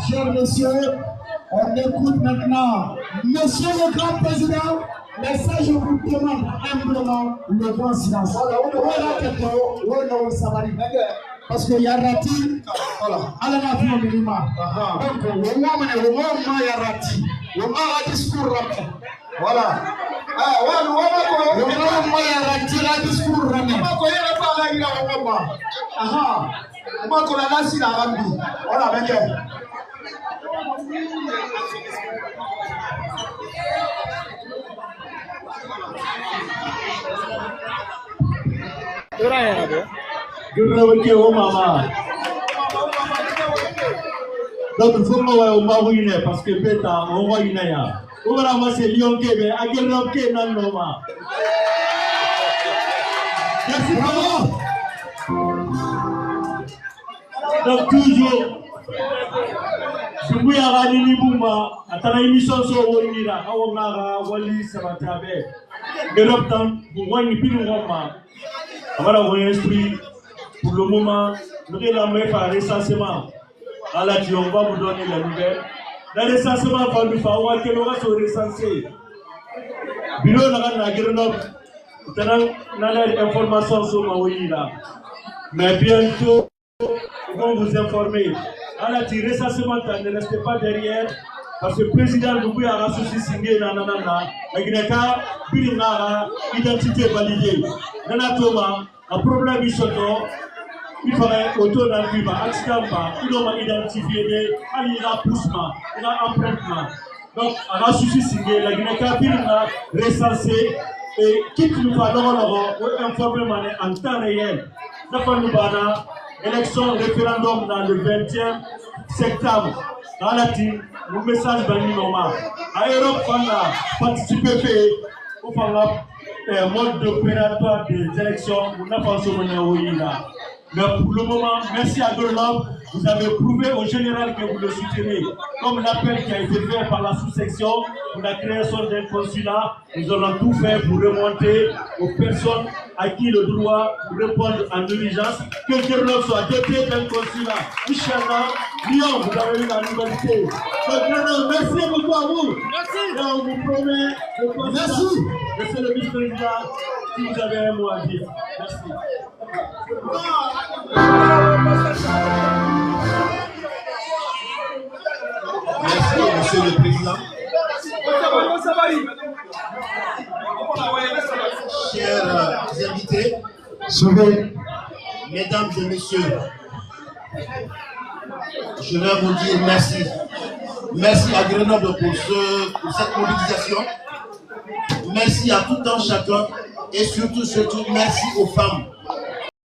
chers messieurs, on écoute maintenant Monsieur le Grand Président, mais ça je vous demande humblement le grand silence. Voilà, parce qu'il y a Rati, voilà, à la nation minima. Donc, au moins, il y a Rati, au moins, il y a discours rapide. Voilà. Le moment il y a Rati, il y a discours rapide. Voilà, donc il faut que parce que Beta, on voit une aïe. On va ramasser Lyon Québec, à Guénon Québec, non, merci, bravo. Donc toujours, je vous ai dit Bouma, à ta émission sur Wolira, à Omara, Wali, Sabatabe. De l'optant, vous voyez une pile Roma. Voilà, vous avez esprit. Pour le moment, nous allons faire un recensement. À la on va vous donner la nouvelle. Le recensement va nous faire voir quel aura ce recensé. Bureau n'a Grenoble, nous avons l'information sur Maouïla. Mais bientôt, nous allons vous informer. À la recensement, ne restez pas derrière. Parce que le président de Bouya a associé Singé Nanana, Agneka, Bilinara, identité validée. Nanatoma, un problème il faudrait auto dans le accident, il doit identifier, il a poussement, il a empruntement. Donc, à associé Singé, la Guinée-Ca, Bilinara, recensé, et quitte nous va informer en temps réel. Nous avons élection, référendum dans le 20e septembre. Dans la team, le message dans normal. À Europe, on a participé au mode opératoire des élections. On a pensé là. Mais pour le moment, merci à Grenoble, vous avez prouvé au général que vous le soutenez. Comme l'appel qui a été fait par la sous-section pour la création d'un consulat, nous allons tout faire pour remonter aux personnes à qui le droit de répondre en urgence que Grenoble soit doté d'un consulat. Inch'Allah, Lyon, vous avez eu la nouvalité. Donc Grenoble, merci beaucoup à vous. Merci. Et on vous promet le consulat. Merci. Monsieur le vice-président, si vous avez un mot à dire. Merci. Merci, Monsieur le Président. Chers invités, mesdames et messieurs, je vais vous dire merci. Merci à Grenoble pour cette mobilisation. Merci à tout un chacun et surtout merci aux femmes.